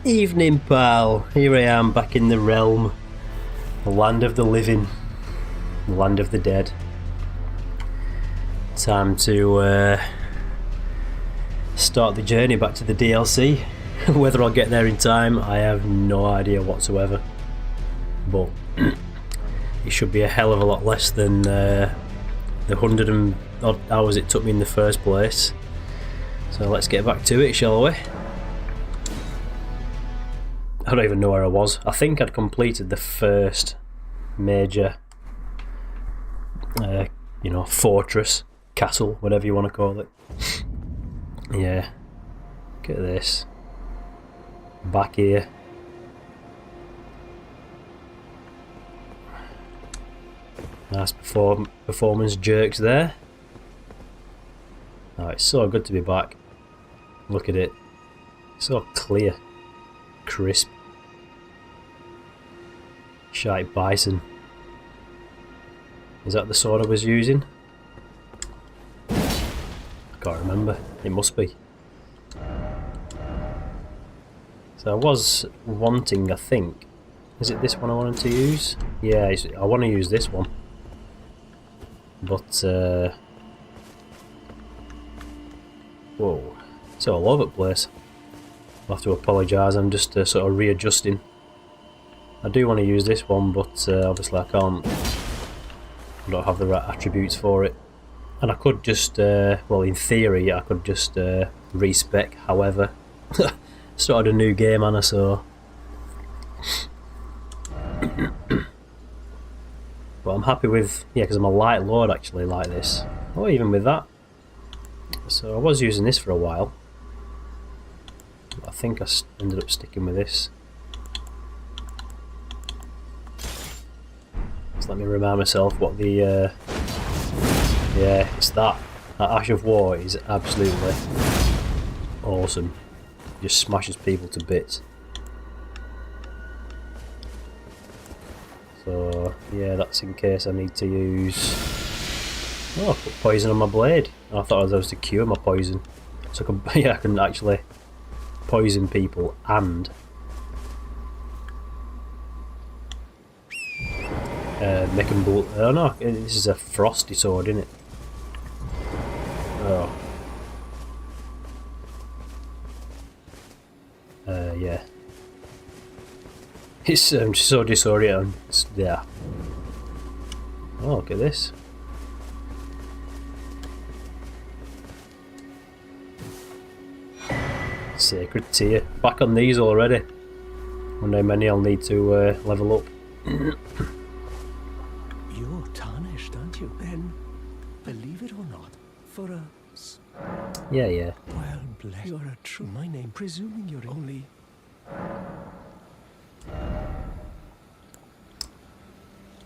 Evening, pal. Here I am back in the realm, the land of the living, the land of the dead. Time to start the journey back to the DLC. Whether I'll get there in time, I have no idea whatsoever. But it should be a hell of a lot less than the 100 and odd hours it took me in the first place. So let's get back to it, shall we? I don't even know where I was. I think I'd completed the first major, fortress, castle, whatever you want to call it. Yeah. Look at this. Back here. Nice performance jerks there. Oh, it's so good to be back. Look at it. So clear. Crisp. Shite bison. Is that the sword I was using? I can't remember. It must be. So I was wanting, I think. Is it this one I wanted to use? Yeah, I want to use this one. But, whoa. It's all over the place. I'll have to apologise, I'm just sort of readjusting. I do want to use this one, but obviously I can't. I don't have the right attributes for it. And I could just, well, in theory, I could just respec. However, started a new game, Anna, so. But I'm happy with, yeah, because I'm a light lord actually, like this. Or even with that. So I was using this for a while. But I think I ended up sticking with this. Just let me remind myself what the yeah, it's that Ash of War is absolutely awesome. Just smashes people to bits. So yeah, that's in case I need to use. Oh, I put poison on my blade. I thought that was to cure my poison. So I can actually poison people and make them bullet. Oh no, this is a frosty sword, isn't it? Oh. Yeah. It's so disorienting. Yeah. Oh, look at this. Sacred Tear. Back on these already. Wonder how many I'll need to level up. You're tarnished, aren't you? Then, believe it or not, for us. Yeah. Well, bless. You're a true. My name, presuming you're only.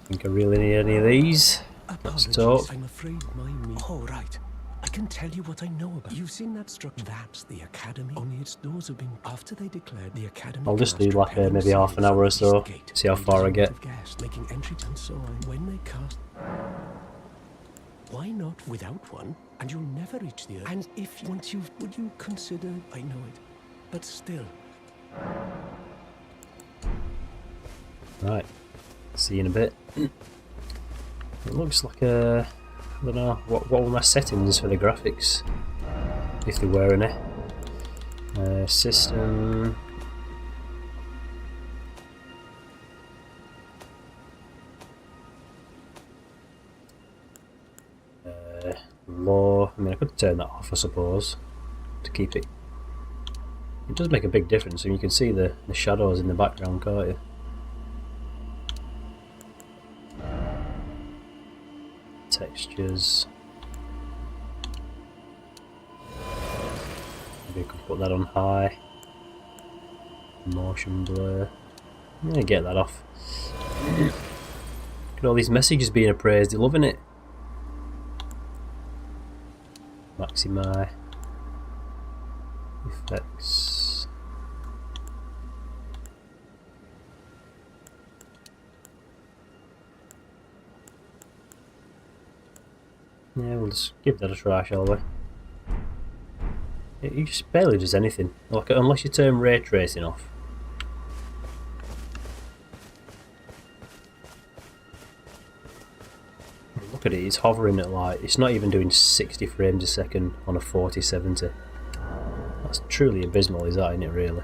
Think I really need any of these. Let's talk. I'm afraid my me. Oh, right. I can tell you what I know about. You've seen that structure. That's the academy. Only its doors have been after they declared the academy. I'll just do like maybe half an hour or so. See how far I get. Gas, making entry and so on. When they cast. Why not without one? And you'll never reach the earth. And if once you would you consider? I know it, but still. Right. See you in a bit. It looks like a. I don't know, what were my settings for the graphics? If there were any. System. Low. I mean, I could turn that off, I suppose, to keep it. It does make a big difference, and you can see the shadows in the background, can't you? Textures. Maybe I could put that on high. Motion blur. I'm gonna get that off. Look at all these messages being appraised. You're loving it. Maximi. Effects. Yeah, we'll just give that a try, shall we? It just barely does anything. Like, unless you turn ray tracing off, look at it, it's hovering at like, it's not even doing 60 frames a second on a 4070. That's truly abysmal, is that, isn't it, really?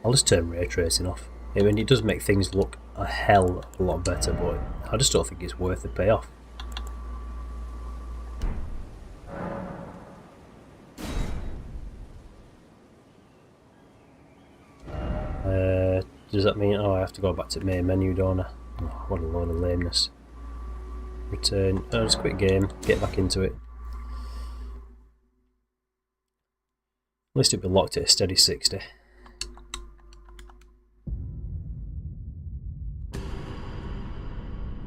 I'll just turn ray tracing off. I mean, it does make things look a hell of a lot better, but I just don't think it's worth the payoff. Does that mean, oh, I have to go back to the main menu, don't I? Oh, what a load of lameness. Return, oh, just quit game, get back into it. At least it'll be locked at a steady 60. At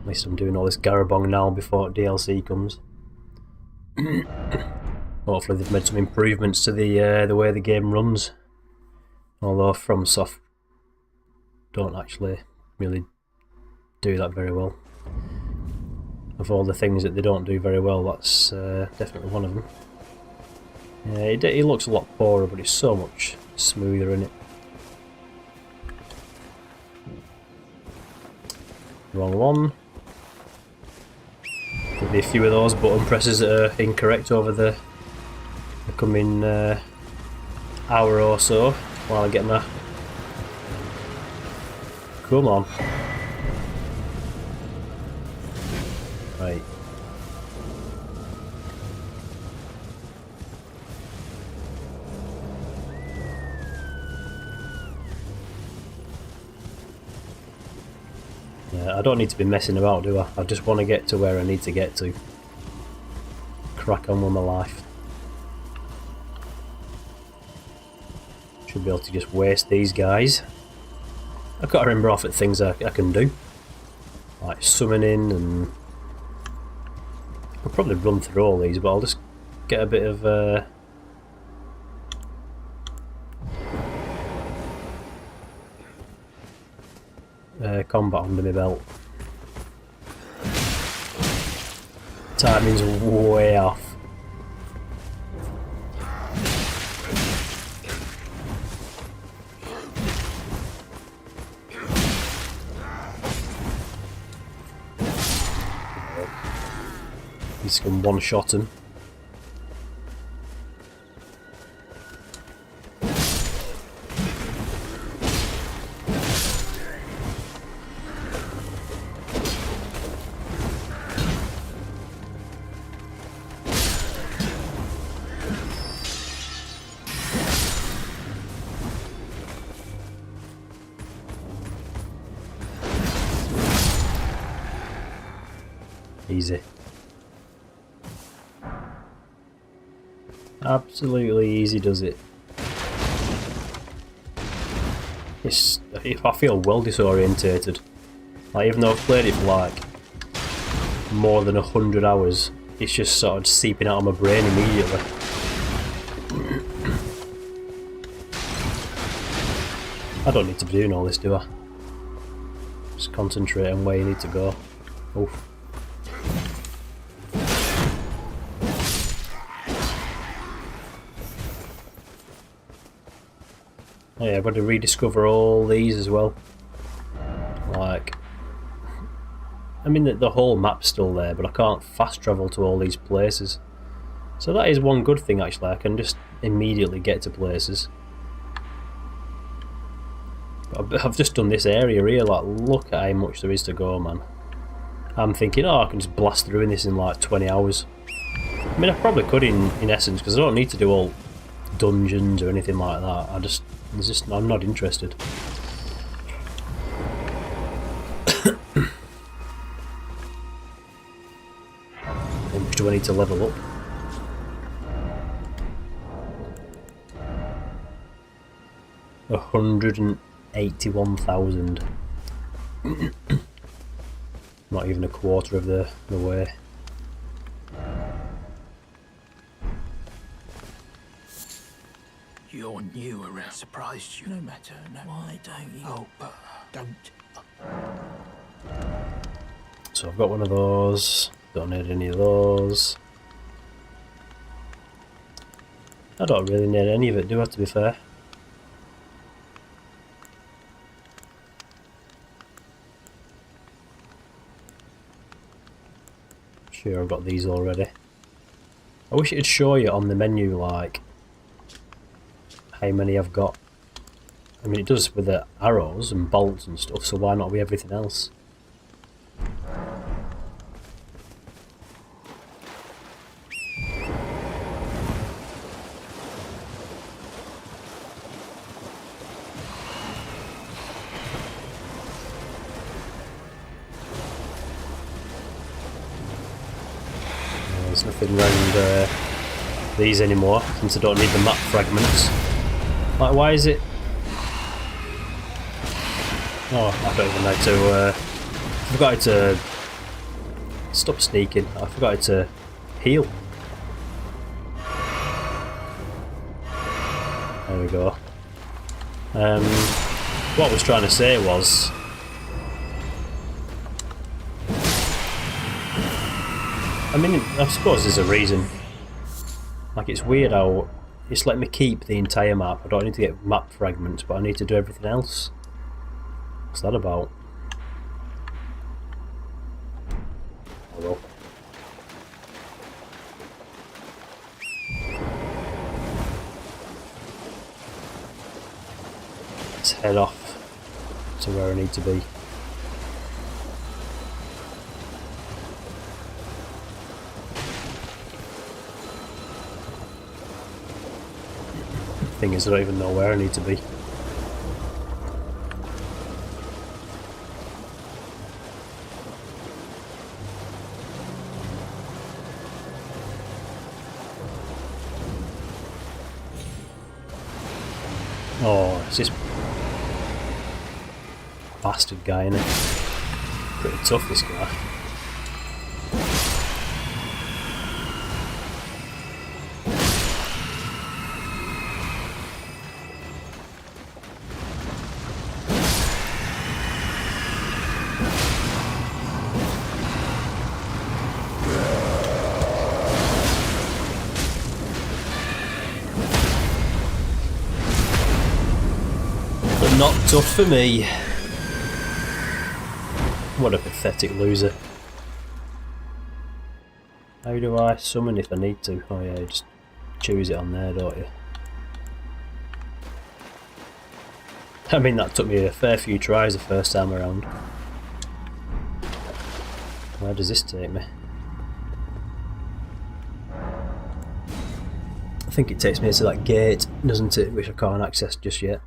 least I'm doing all this garabong now before DLC comes. Hopefully they've made some improvements to the way the game runs. Although FromSoft don't actually really do that very well. Of all the things that they don't do very well, that's definitely one of them. Yeah, it looks a lot poorer, but it's so much smoother in it. Wrong one. There'll be a few of those button presses that are incorrect over the coming hour or so while I get my... Come on. Right. Yeah, I don't need to be messing about, do I? I just want to get to where I need to get to. Crack on with my life. Should be able to just waste these guys. I've got to remember off at things I can do. Like summoning, and I'll probably run through all these, but I'll just get a bit of combat under my belt. Timing's way off. He's can one-shot him. Easy. Absolutely easy does it. I feel well disorientated. Like, even though I've played it for like more than 100 hours, it's just sort of seeping out of my brain immediately. I don't need to be doing all this, do I? Just concentrate on where you need to go. Oof. Oh yeah, I've got to rediscover all these as well. Like, I mean, the whole map's still there, but I can't fast travel to all these places. So that is one good thing, actually. I can just immediately get to places. But I've just done this area here. Like, look at how much there is to go, man. I'm thinking, oh, I can just blast through this in like 20 hours. I mean, I probably could in essence, because I don't need to do all dungeons or anything like that. I'm not interested. How much do I need to level up? $181,000. Not even a quarter of the way. You're new around. Surprised you. No matter. No. Why don't you? Oh, but don't. So I've got one of those. Don't need any of those. I don't really need any of it, do I, to be fair? Sure, I've got these already. I wish it'd show you on the menu, like, how many I've got. I mean, it does with the arrows and bolts and stuff, so why not with everything else? There's nothing around these anymore, since I don't need the map fragments. Like, why is it... Oh, I don't even know how to... I forgot how to... Stop sneaking. I forgot how to heal. There we go. What I was trying to say was... I mean, I suppose there's a reason. Like, it's weird how it's letting me keep the entire map. I don't need to get map fragments, but I need to do everything else. What's that about? Oh well. Let's head off to where I need to be. Thing is, I don't even know where I need to be. Oh, it's this bastard guy, isn't it? Pretty tough, this guy. Not tough for me. What a pathetic loser. How do I summon if I need to? Oh yeah, you just choose it on there, don't you? I mean, that took me a fair few tries the first time around. Where does this take me? I think it takes me to that gate, doesn't it? Which I can't access just yet.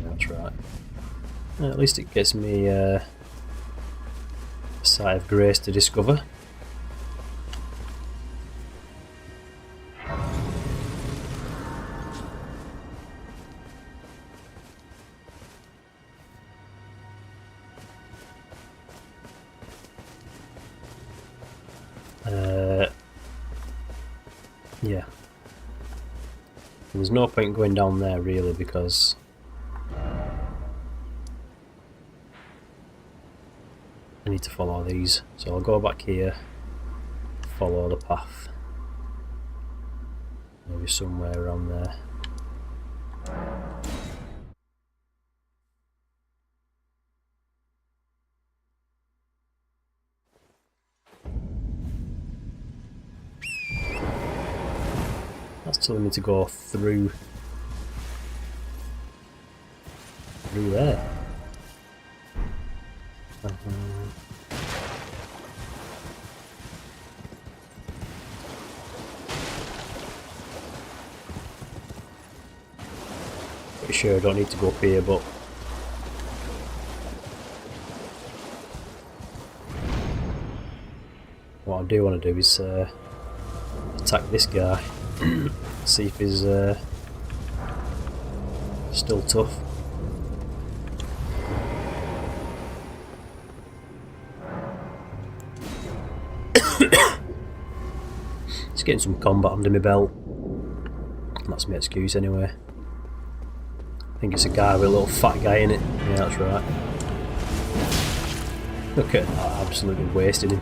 That's right. At least it gets me a site of grace to discover. Yeah. There's no point going down there really, because I need to follow these. So I'll go back here, follow the path. Maybe somewhere around there. That's telling me to go through there. Pretty sure I don't need to go up here, but what I do want to do is attack this guy. See if he's still tough. Just getting some combat under my belt. That's my excuse anyway. I think it's a guy with a little fat guy in it. Yeah, that's right. Look at that, absolutely wasting him.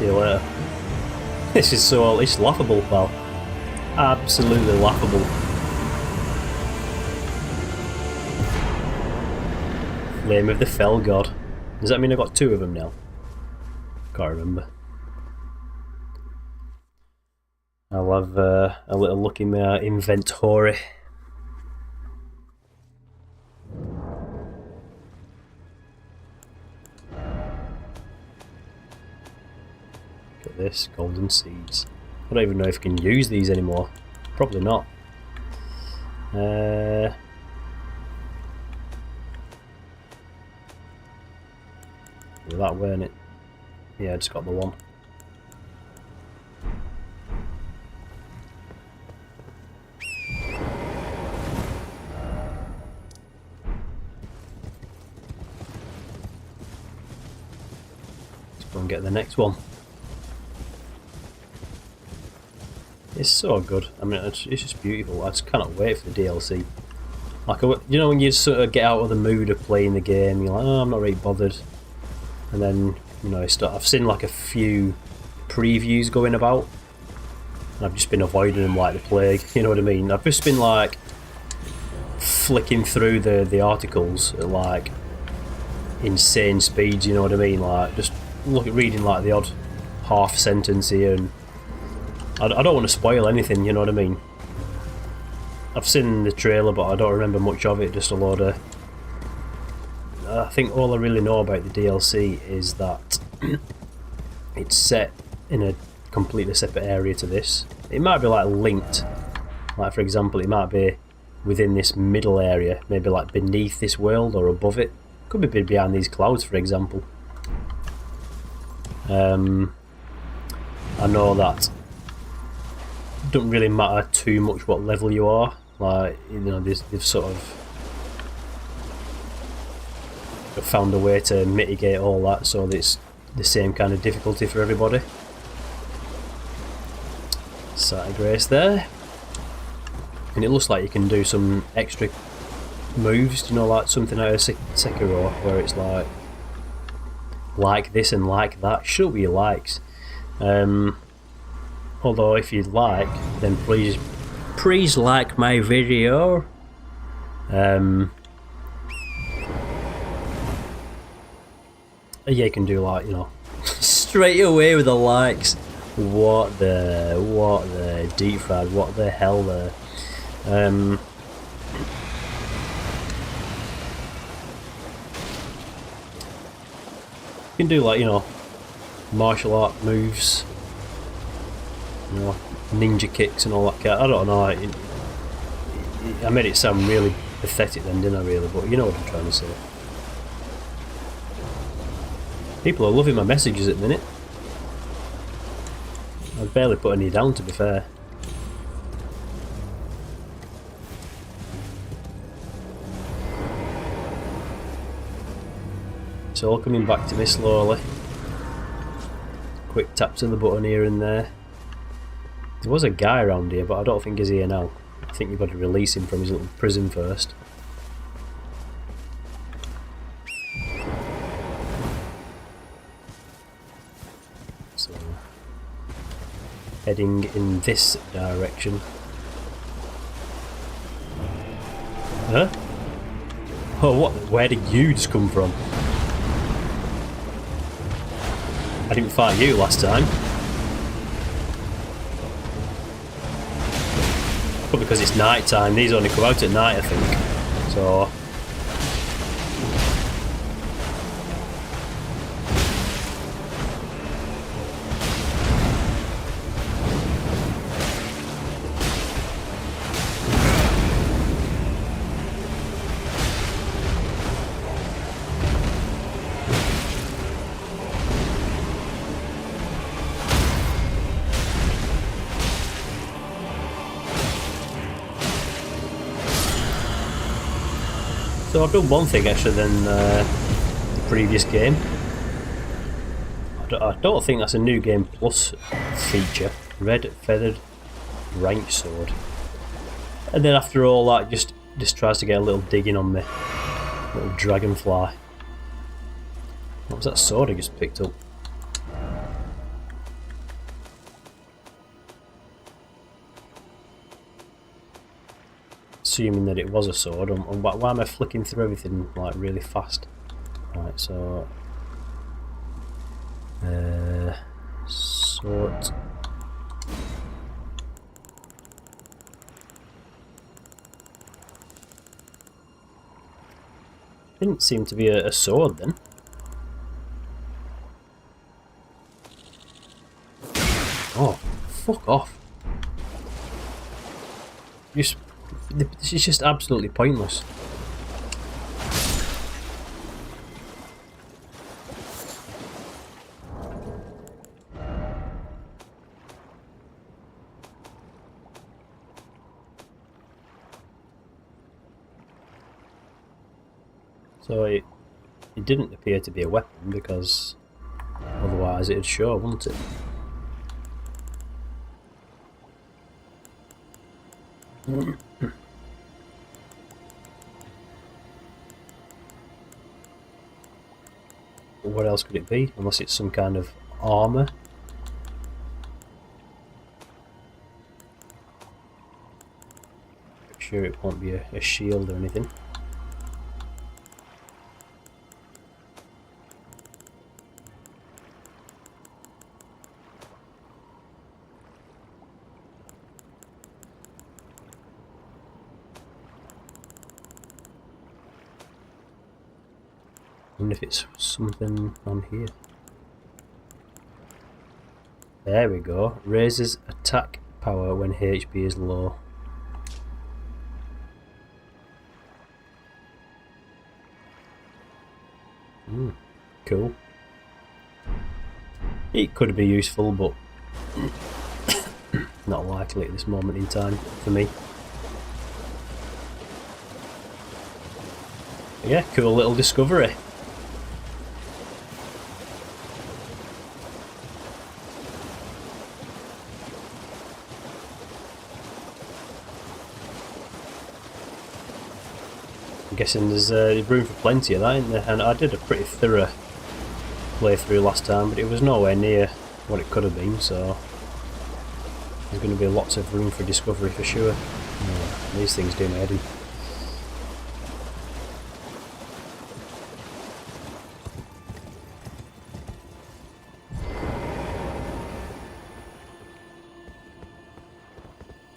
See you later. This is so... it's laughable, pal. Absolutely laughable. Flame of the Fell God. Does that mean I got 2 of them now? Can't remember. I'll have a little look in my inventory. Look at this, golden seeds. I don't even know if I can use these anymore. Probably not. That weren't it? Yeah, I just got the one. Let's go and get the next one. It's so good. I mean, it's just beautiful. I just cannot wait for the DLC. Like, you know, when you sort of get out of the mood of playing the game, you're like, oh, I'm not really bothered. And then, you know, I've seen like a few previews going about, and I've just been avoiding them like the plague. You know what I mean? I've just been like flicking through the articles at like insane speeds. You know what I mean? Like just reading like the odd half sentence here, and I don't want to spoil anything. You know what I mean? I've seen the trailer, but I don't remember much of it. Just a load of. I think all I really know about the DLC is that it's set in a completely separate area to this. It might be like linked, like for example it might be within this middle area, maybe like beneath this world or above it. Could be behind these clouds, for example. I know that it doesn't really matter too much what level you are. Like, you know, they've sort of found a way to mitigate all that so that it's the same kind of difficulty for everybody. Sight of Grace there. And it looks like you can do some extra moves, you know, like something out of Sekiro, where it's like this and like that. Show what you likes. Although if you'd like, then please like my video. Yeah, you can do like, you know, straight away with the likes. What the deep fried, what the hell there. You can do like, you know, martial art moves, you know, ninja kicks and all that kind. I don't know. I made it sound really pathetic then, didn't I? Really, but you know what I'm trying to say. People are loving my messages at the minute. I've barely put any down, to be fair. It's all coming back to me slowly. Quick taps of the button here and there. There was a guy around here, but I don't think he's here now. I think you've got to release him from his little prison first. So, heading in this direction. Huh? Oh, what? Where did you just come from? I didn't fight you last time. But because it's night time, these only come out at night, I think. So. So I've done one thing extra than the previous game. I don't think that's a new game plus feature. Red feathered rank sword. And then after all that, just tries to get a little digging on me. Little dragonfly. What was that sword I just picked up? assuming that it was a sword. And why am I flicking through everything like really fast? Right, so sort. Didn't seem to be a sword then. Oh, fuck off. This is just absolutely pointless. So it didn't appear to be a weapon, because otherwise it'd show, wouldn't it? What else could it be? Unless it's some kind of armour. I'm sure it won't be a shield or anything. I wonder if it's something on here. There we go. Raises attack power when HP is low. Cool. It could be useful, but not likely at this moment in time for me. Yeah, cool little discovery. I'm guessing there's room for plenty of that, isn't there? And I did a pretty thorough playthrough last time, but it was nowhere near what it could have been, so there's going to be lots of room for discovery for sure. Yeah, these things do my head in.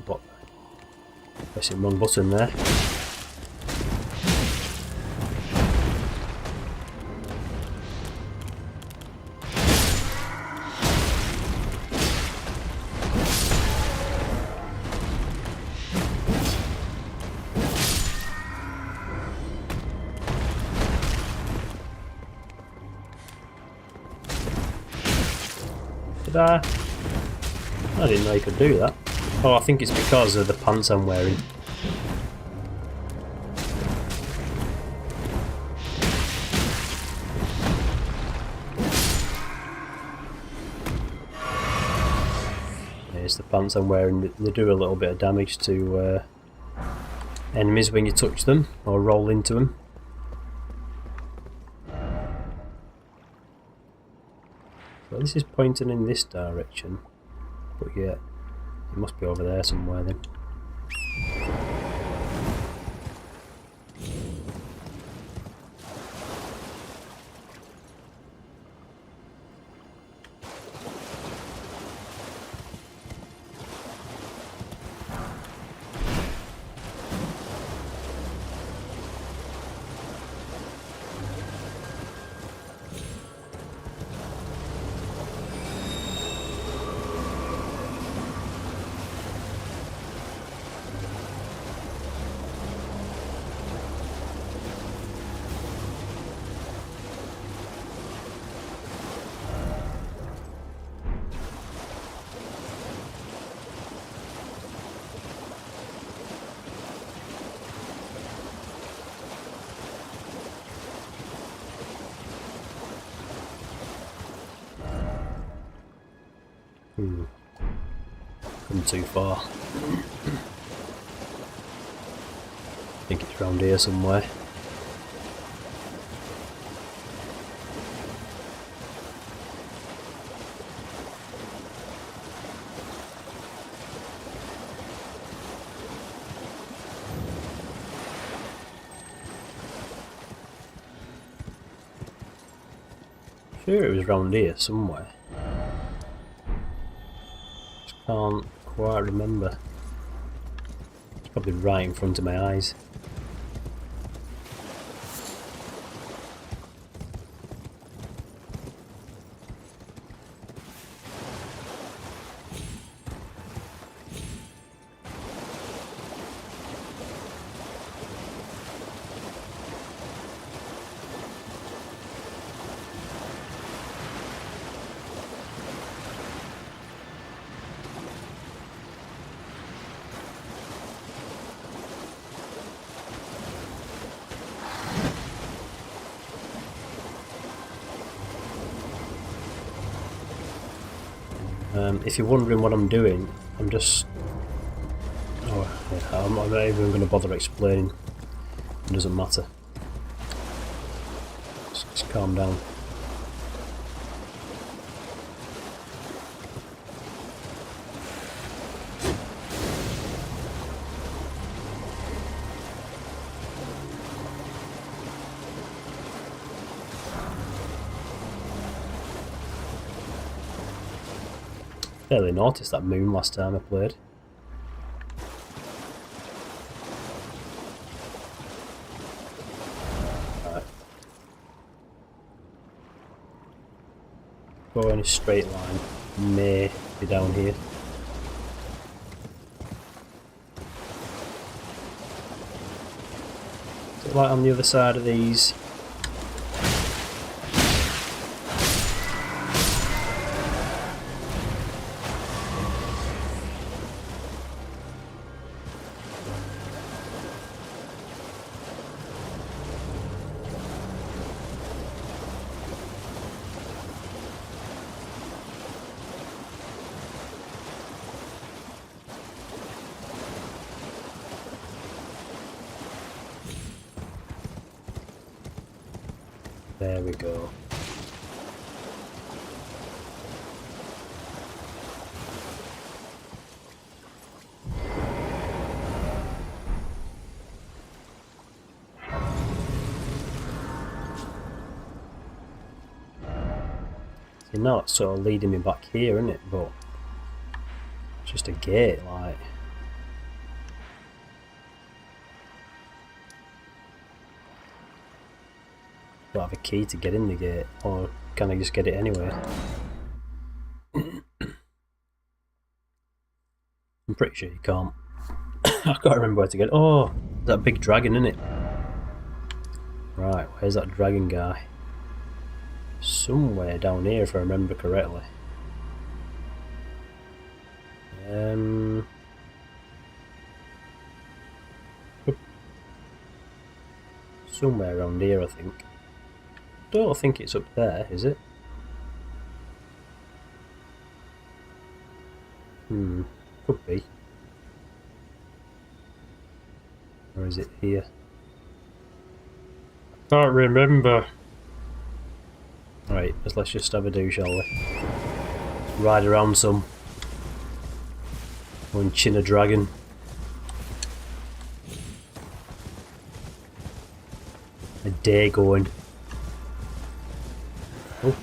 But pressing the wrong button there. I didn't know you could do that. Oh, I think it's because of the pants I'm wearing. Yeah, it's the pants I'm wearing. They do a little bit of damage to enemies when you touch them or roll into them. So this is pointing in this direction, but yeah, it must be over there somewhere then. Come too far. I think it's round here somewhere. Sure, it was round here somewhere. Just can't quite remember. It's probably right in front of my eyes. If you're wondering what I'm doing, I'm just... Oh, yeah, I'm not even going to bother explaining. It doesn't matter. Just calm down. Barely noticed that moon last time I played. Right. Go in a straight line. May be down here. Is it like on the other side of these? There we go. See, now it's sort of leading me back here, isn't it? But it's just a gate, like. Don't have a key to get in the gate, or can I just get it anyway? I'm pretty sure you can't. I can't remember where to get it. Oh, that big dragon, isn't it? Right, where's that dragon guy? Somewhere down here, if I remember correctly. Somewhere around here, I think. Don't think it's up there, is it? Could be. Or is it here? Can't remember. Right, let's just have a do, shall we? Ride around some. Go and chin a dragon. A day going. Oh.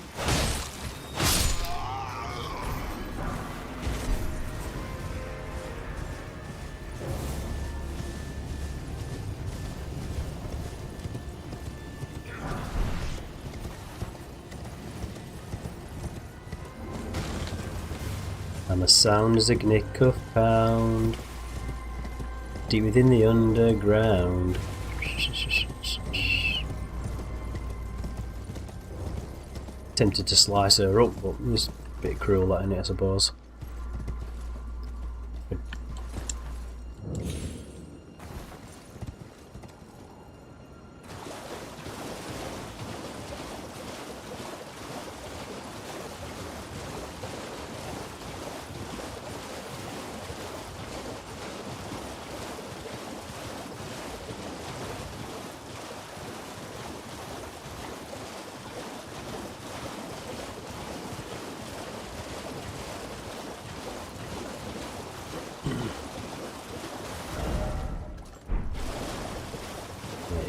I'm as sound as a gnick of pound, deep within the underground. Tempted to slice her up, but it's a bit cruel, that, isn't it, I suppose.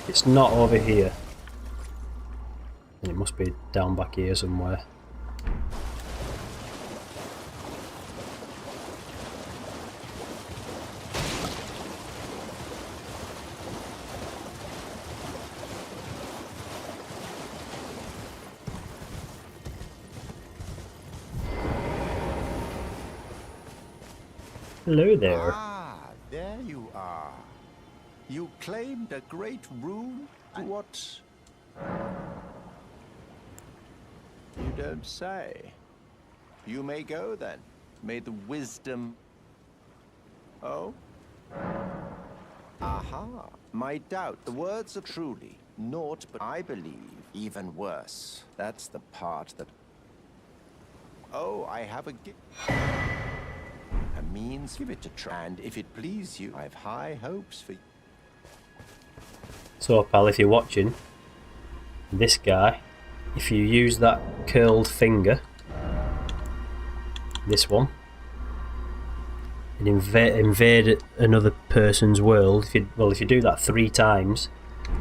It's not over here. And it must be down back here somewhere. Hello there. Ah, there you are. You claimed a great rune? What? You don't say. You may go then. May the wisdom... Oh? Aha. My doubt. The words are truly naught but I believe even worse. That's the part that... Oh, I have a gift. A means, give it to try. And if it please you, I've high hopes for you. So pal, if you're watching, this guy, if you use that curled finger, this one, and invade another person's world, if you do that 3 times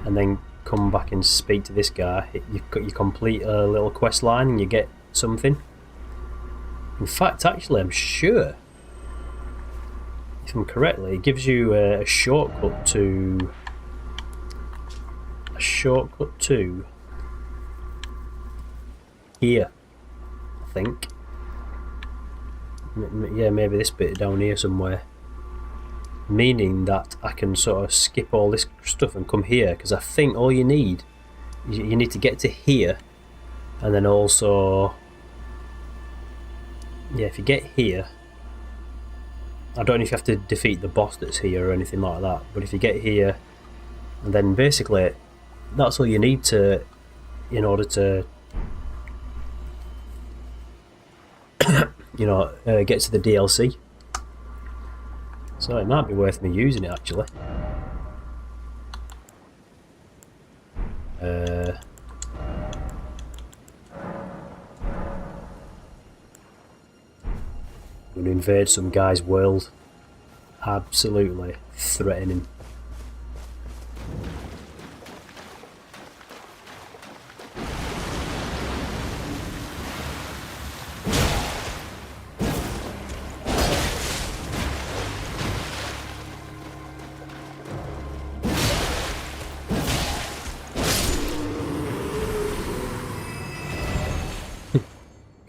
and then come back and speak to this guy, you complete a little quest line and you get something. In fact, actually, I'm sure, if I'm correctly, it gives you a shortcut to here, I think. Yeah, maybe this bit down here somewhere, meaning that I can sort of skip all this stuff and come here, because I think all you need to get to here, and then also, yeah, if you get here, I don't know if you have to defeat the boss that's here or anything like that, but if you get here, and then basically that's all you need to, in order to get to the DLC. So it might be worth me using it actually. I'm going to invade some guy's world. Absolutely threatening.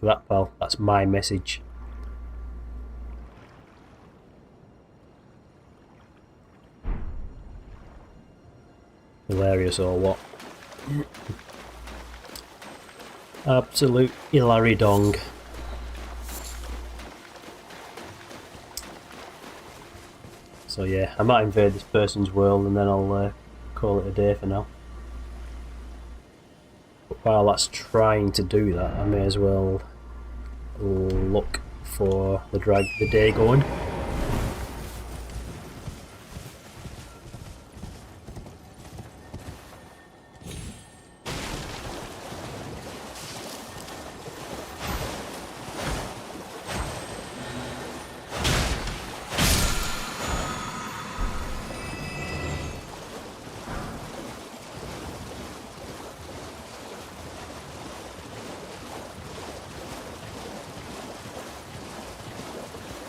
That, pal, that's my message. Hilarious or what? Absolute hilary dong. So yeah, I might invade this person's world and then I'll call it a day for now. But while that's trying to do that, I may as well look for the day going.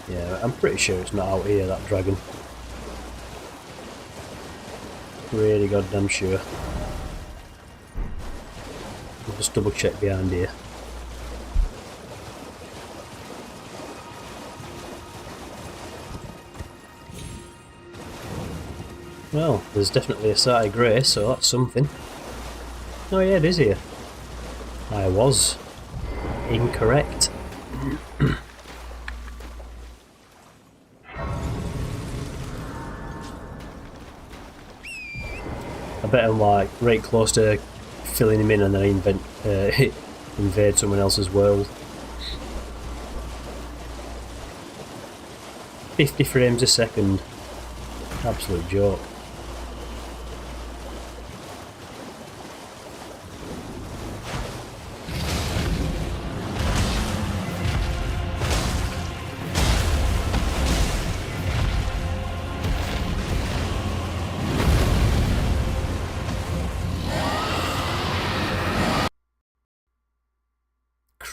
Yeah, I'm pretty sure it's not out here, that dragon. Really goddamn sure. I'll just double check behind here. Well, there's definitely a sight of grey, so that's something. Oh yeah, it is here. I was incorrect. I bet I'm like right close to filling him in and then I invade someone else's world. 50 frames a second. Absolute joke.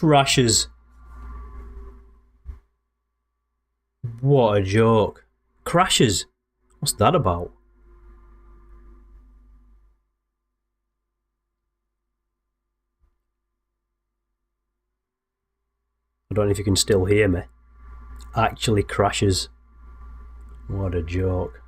crashes. What a joke. Crashes. What's that about? I don't know if you can still hear me. Actually crashes. What a joke.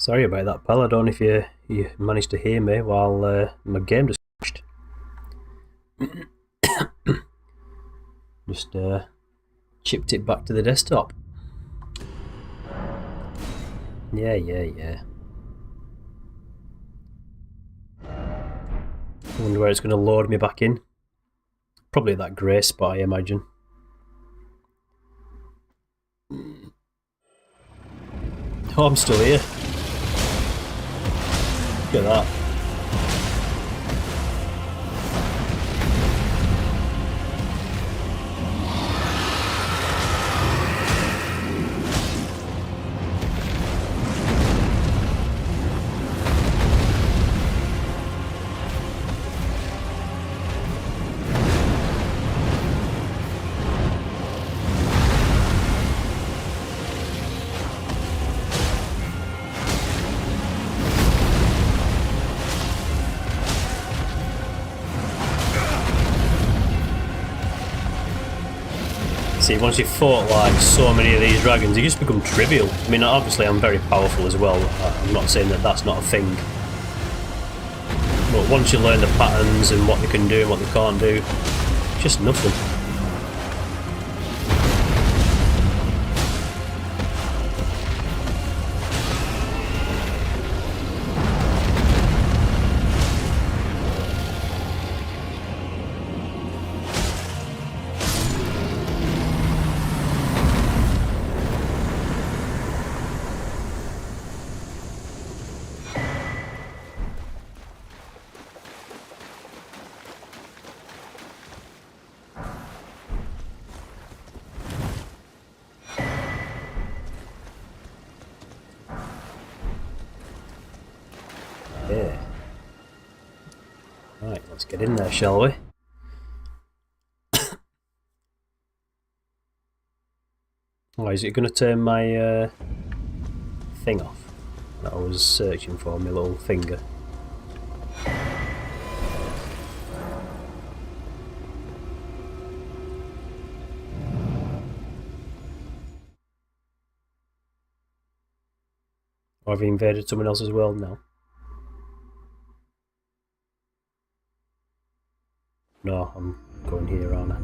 Sorry about that, pal. I don't know if you managed to hear me while my game just crashed. Just chipped it back to the desktop. Yeah. I wonder where it's going to load me back in. Probably that grey spot, I imagine. Oh, I'm still here. Look at that. See, once you've fought like so many of these dragons, you just become trivial. I mean, obviously I'm very powerful as well. I'm not saying that that's not a thing. But once you learn the patterns and what they can do and what they can't do, it's just nothing. Yeah. Right, let's get in there, shall we? Oh, is it going to turn my thing off that I was searching for, my little finger? Or have you invaded someone else's world now? No, I'm going here, aren't I?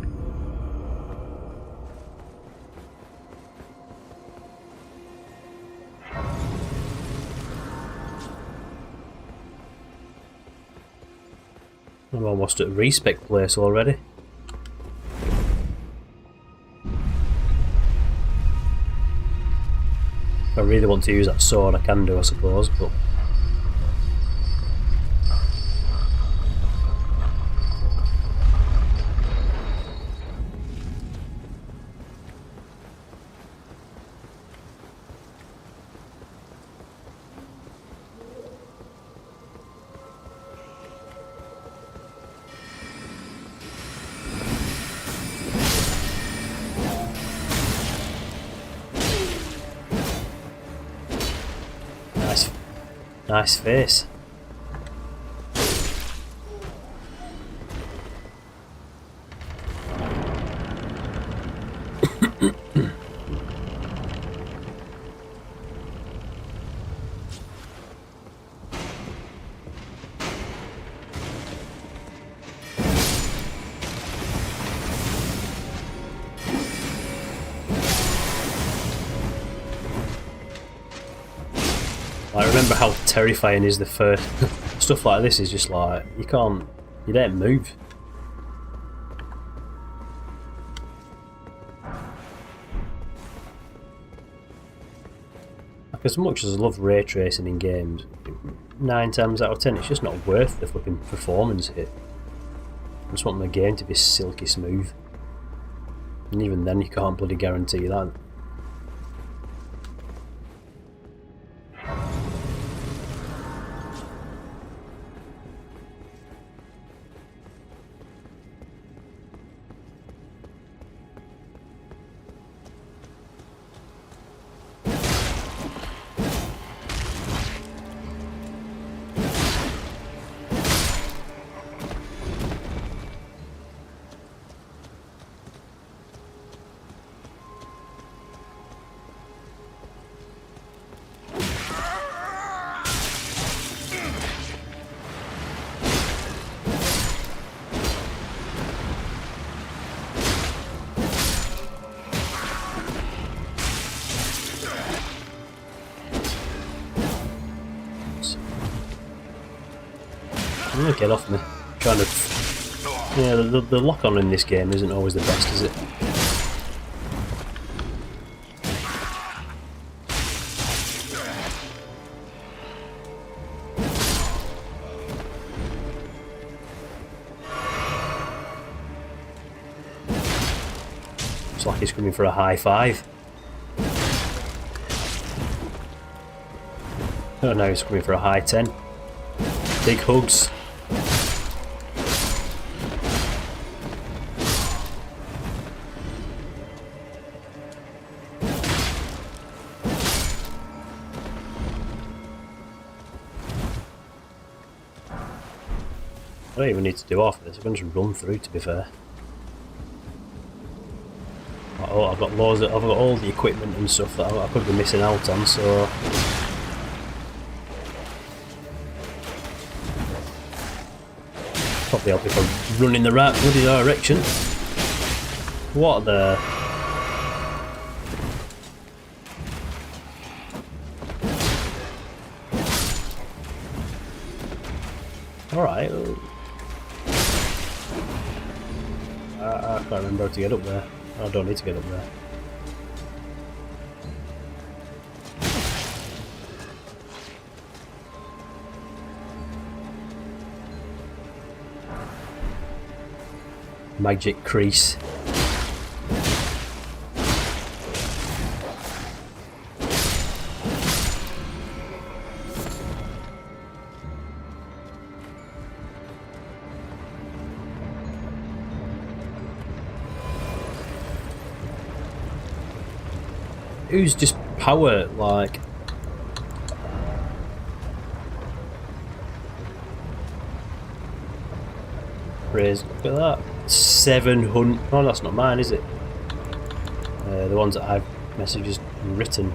I'm almost at respec place already. If I really want to use that sword, I can do, I suppose, but... Nice face. I remember how terrifying is the first stuff like this is just like you don't move. I as much as I love ray tracing in games, 9 times out of 10 it's just not worth the flipping performance hit. I just want my game to be silky smooth. And even then you can't bloody guarantee that. I'm gonna get off me. Trying to. Yeah, the lock on in this game isn't always the best, is it? It's like he's coming for a high five. Oh no, he's coming for a high 10. Big hugs. I don't even need to do half of this, I can just run through, to be fair. Oh, I've got loads of, I've got all the equipment and stuff that I could be missing out on, so probably help if I'm running the right bloody direction. What the? Alright. I can't remember how to get up there. I don't need to get up there. Magic crease. Who's just power, like... Praise, look at that. 700... Oh, that's not mine, is it? The ones that I've messages written.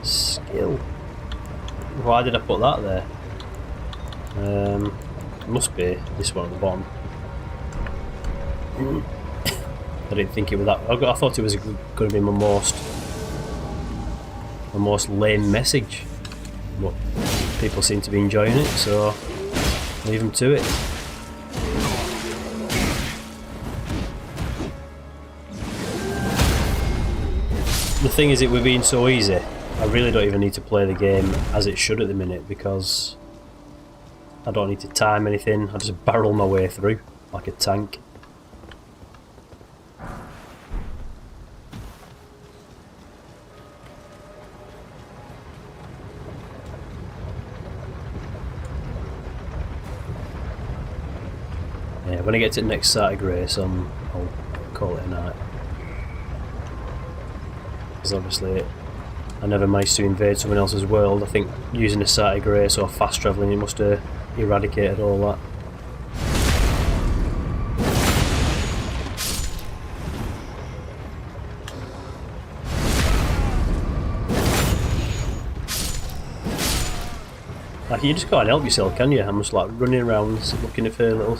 Skill. Why did I put that there? It must be this one at the bottom. I didn't think it was that... I thought it was going to be my most lame message, but people seem to be enjoying it, so leave them to it. The thing is, it would being so easy, I really don't even need to play the game as it should at the minute, because I don't need to time anything, I just barrel my way through like a tank. Yeah, when I get to the next site of Grace, I'll call it a night. Because obviously I never managed to invade someone else's world. I think using a site of Grace or fast travelling, it must have eradicated all that. Like, you just can't help yourself, can you? I'm just like running around looking for little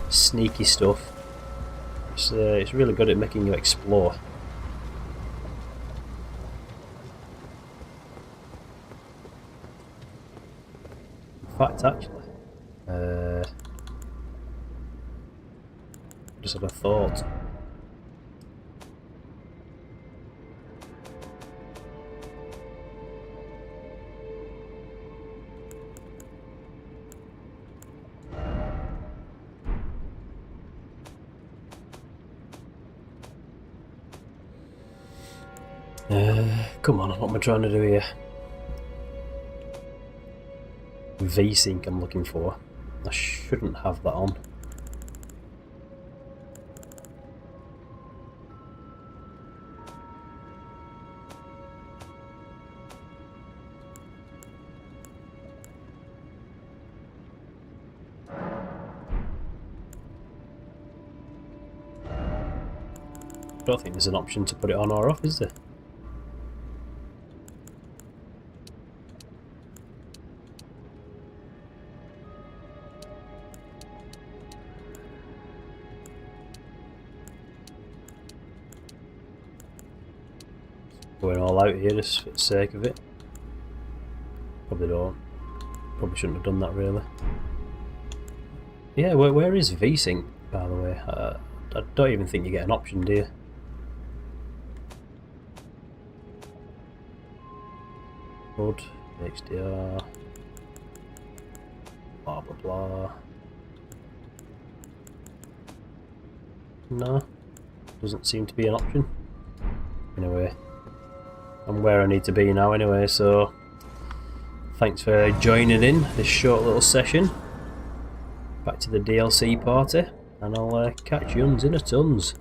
sneaky stuff. It's really good at making you explore. In fact, actually, just had a thought. Come on, what am I trying to do here? V-Sync I'm looking for. I shouldn't have that on. I don't think there's an option to put it on or off, is there? Going all out here just for the sake of it. Probably don't. Probably shouldn't have done that really. Yeah, where is VSync, by the way? I don't even think you get an option, do you? Mode, XDR, blah blah blah. No, doesn't seem to be an option. Anyway, I'm where I need to be now anyway, so thanks for joining in this short little session. Back to the DLC party, and I'll catch you in a tons.